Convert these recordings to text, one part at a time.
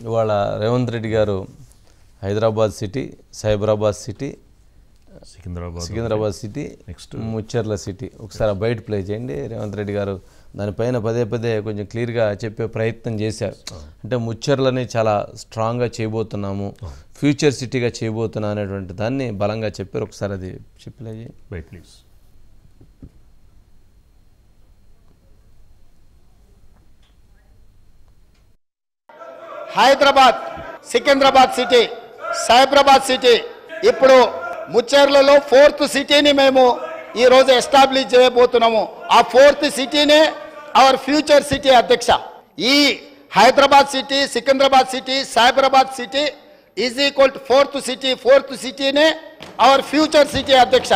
ఇవాళ రేవంత్ రెడ్డి గారు Hyderabad city, Cyberabad city, Secunderabad city, next Mucherla city ఒకసారి బయట ప్లే చేయండి. రేవంత్ రెడ్డి గారు దానిపైన పదే పదే కొంచెం క్లియర్గా చెప్పే ప్రయత్నం చేశారు. అంటే ముచ్చర్లని చాలా స్ట్రాంగ్గా చేయబోతున్నాము, ఫ్యూచర్ సిటీగా చేయబోతున్నా అనేటువంటి దాన్ని బలంగా చెప్పారు. ఒకసారి అది చెప్పి ప్లే చేయండి బయట please. Hyderabad, Secunderabad city, Cyberabad city, ఇప్పుడు ముచ్చెర్లలో 4th సిటీని మేము ఈరోజు ఎస్టాబ్లిష్ చేయబోతున్నాము. ఆ 4th సిటీనే అవర్ ఫ్యూచర్ సిటీ అధ్యక్ష. ఈ Hyderabad city, Secunderabad city, Cyberabad city is equal to 4th city. 4th సిటీనే అవర్ ఫ్యూచర్ సిటీ అధ్యక్ష.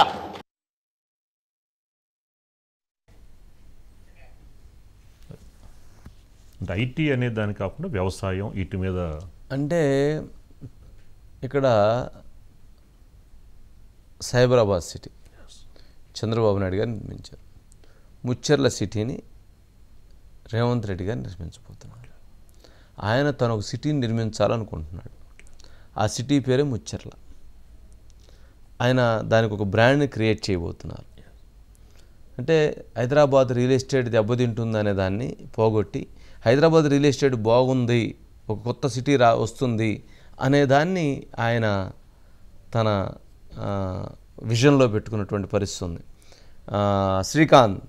ఐటీ అనే దాని కాకుండా వ్యవసాయం ఇటు మీద అంటే ఇక్కడ సైబరాబాద్ సిటీ చంద్రబాబు నాయుడు గారు నిర్మించారు. ముచ్చెర్ల సిటీని రేవంత్ రెడ్డి గారు నిర్మించబోతున్నాడు. ఆయన తను ఒక సిటీని నిర్మించాలనుకుంటున్నాడు. ఆ సిటీ పేరే ముచ్చెర్ల. ఆయన దానికి ఒక బ్రాండ్ని క్రియేట్ చేయబోతున్నారు. అంటే హైదరాబాద్ రియల్ ఎస్టేట్ దెబ్బతింటుంది అనే దాన్ని పోగొట్టి హైదరాబాద్ రియల్ ఎస్టేట్ బాగుంది, ఒక కొత్త సిటీ వస్తుంది అనేదాన్ని ఆయన తన విజన్లో పెట్టుకున్నటువంటి పరిస్థితి ఉంది. Srikanth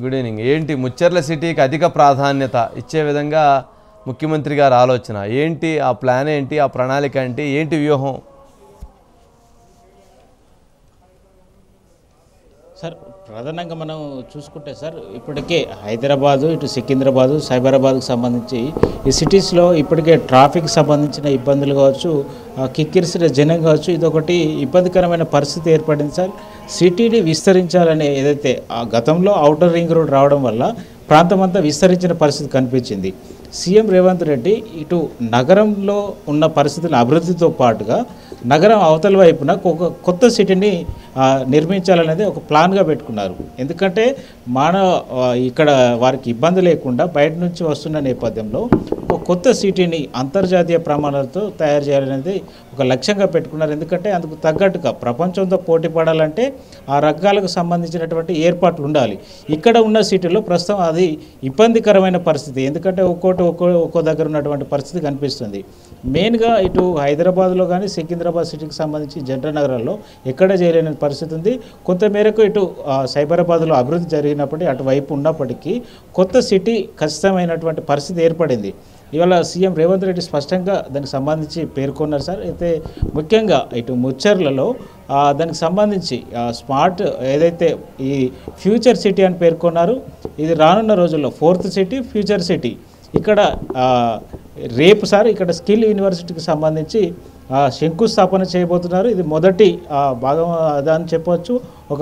good evening. ఏంటి ముచ్చెర్ల సిటీకి అధిక ప్రాధాన్యత ఇచ్చే విధంగా ముఖ్యమంత్రి గారి ఆలోచన ఏంటి? ఆ ప్లాన్ ఏంటి? ఆ ప్రణాళిక ఏంటి? ఏంటి వ్యూహం? సార్ ప్రధానంగా మనం చూసుకుంటే సార్ ఇప్పటికే హైదరాబాదు, ఇటు సికింద్రాబాదు, సైబరాబాద్కు సంబంధించి ఈ సిటీస్లో ఇప్పటికే ట్రాఫిక్ సంబంధించిన ఇబ్బందులు కావచ్చు, కిక్కిరిసిన జనం కావచ్చు, ఇదొకటి ఇబ్బందికరమైన పరిస్థితి ఏర్పడింది సార్. సిటీని విస్తరించాలనే ఏదైతే ఆ గతంలో ఔటర్ రింగ్ రోడ్ రావడం వల్ల ప్రాంతం అంతా విస్తరించిన పరిస్థితి కనిపించింది. సీఎం రేవంత్ రెడ్డి ఇటు నగరంలో ఉన్న పరిస్థితుల అభివృద్ధితో పాటుగా నగరం అవతల వైపున ఒక కొత్త సిటీని నిర్మించాలనేది ఒక ప్లాన్గా పెట్టుకున్నారు. ఎందుకంటే ఇక్కడ వారికి ఇబ్బంది లేకుండా బయట నుంచి వస్తున్న నేపథ్యంలో ఒక కొత్త సిటీని అంతర్జాతీయ ప్రమాణాలతో తయారు చేయాలనేది ఒక లక్ష్యంగా పెట్టుకున్నారు. ఎందుకంటే అందుకు తగ్గట్టుగా ప్రపంచంతో పోటీ పడాలంటే ఆ రంగాలకు సంబంధించినటువంటి ఏర్పాట్లు ఉండాలి. ఇక్కడ ఉన్న సిటీలో ప్రస్తుతం అది ఇబ్బందికరమైన పరిస్థితి. ఎందుకంటే ఒక్కో దగ్గర ఉన్నటువంటి పరిస్థితి కనిపిస్తుంది. మెయిన్గా ఇటు హైదరాబాద్లో కానీ సికింద్రాబాద్ సిటీకి సంబంధించి జంట నగరాల్లో ఎక్కడ చేయలేని పరిస్థితి ఉంది. కొంతమేరకు ఇటు సైబరాబాద్లో అభివృద్ధి జరిగినప్పటికీ అటువైపు ఉన్నప్పటికీ కొత్త సిటీ ఖచ్చితమైనటువంటి పరిస్థితి ఏర్పడింది. ఇవాళ సీఎం రేవంత్ రెడ్డి స్పష్టంగా దానికి సంబంధించి పేర్కొన్నారు సార్. అయితే ముఖ్యంగా ఇటు ముచ్చెర్లలో దానికి సంబంధించి స్మార్ట్ ఏదైతే ఈ ఫ్యూచర్ సిటీ అని పేర్కొన్నారు, ఇది రానున్న రోజుల్లో 4th సిటీ, ఫ్యూచర్ సిటీ. ఇక్కడ రేపు సార్ ఇక్కడ స్కిల్ యూనివర్సిటీకి సంబంధించి శంకుస్థాపన చేయబోతున్నారు. ఇది మొదటి భాగం అని చెప్పవచ్చు, ఒక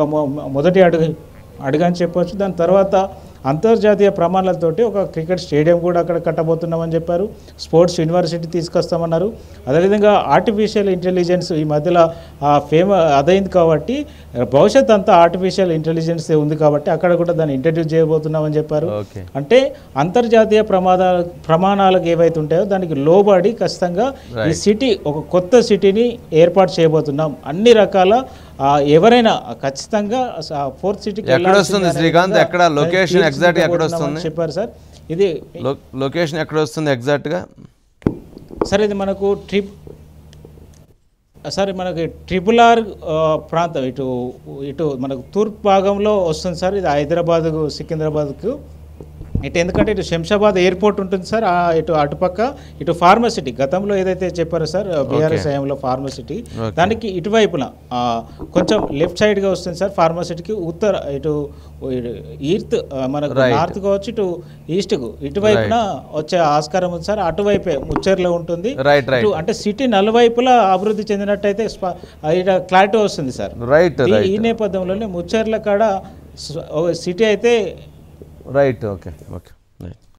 మొదటి అడుగు అని చెప్పవచ్చు. దాని తర్వాత అంతర్జాతీయ ప్రమాణాలతోటి ఒక క్రికెట్ స్టేడియం కూడా అక్కడ కట్టబోతున్నామని చెప్పారు. స్పోర్ట్స్ యూనివర్సిటీ తీసుకొస్తామన్నారు. అదేవిధంగా ఆర్టిఫిషియల్ ఇంటెలిజెన్స్ ఈ మధ్యలో అదైంది కాబట్టి భవిష్యత్ అంతా ఆర్టిఫిషియల్ ఇంటెలిజెన్స్ ఉంది కాబట్టి అక్కడ కూడా దాన్ని ఇంట్రడ్యూస్ చేయబోతున్నామని చెప్పారు. అంటే అంతర్జాతీయ ప్రమాణాలకు ఏవైతే ఉంటాయో దానికి లోబడి ఖచ్చితంగా ఈ సిటీ ఒక కొత్త సిటీని ఏర్పాటు చేయబోతున్నాం. అన్ని రకాల ఎవరైనా ఖచ్చితంగా 4th సిటీకి ఎక్కడ వస్తుంది శ్రీకాంత్? ఎక్కడ లొకేషన్ ఎగ్జాక్ట్ ఎక్కడ వస్తుంది చెప్పారు సార్. ఇది లొకేషన్ ఎక్కడ వస్తుంది ఎగ్జాక్ట్గా సార్? ఇది మనకు ట్రిపుల్-R ప్రాంతం ఇటు మనకు తూర్పు భాగంలో వస్తుంది సార్. ఇది హైదరాబాద్కు, సికింద్రాబాద్కు ఇటు ఎందుకంటే ఇటు శంషాబాద్ ఎయిర్పోర్ట్ ఉంటుంది సార్. ఇటు అటుపక్క ఇటు ఫార్మసిటీ గతంలో ఏదైతే చెప్పారో సార్ బీఆర్ఎస్ హయాంలో ఫార్మసిటీ, దానికి ఇటువైపున కొంచెం లెఫ్ట్ సైడ్గా వస్తుంది సార్. ఫార్మసిటీకి ఇటు ఈస్ట్ మనకు నార్త్ కావచ్చు, ఇటు ఈస్ట్కు ఇటువైపున వచ్చే ఆస్కారం ఉంది సార్. అటువైపే ముచ్చెర్లో ఉంటుంది. అంటే సిటీ నలువైపులా అభివృద్ధి చెందినట్టయితే క్లారిటీ వస్తుంది సార్. ఈ నేపథ్యంలోనే ముచ్చెర్ల కాడ సిటీ అయితే రైట్. ఓకే.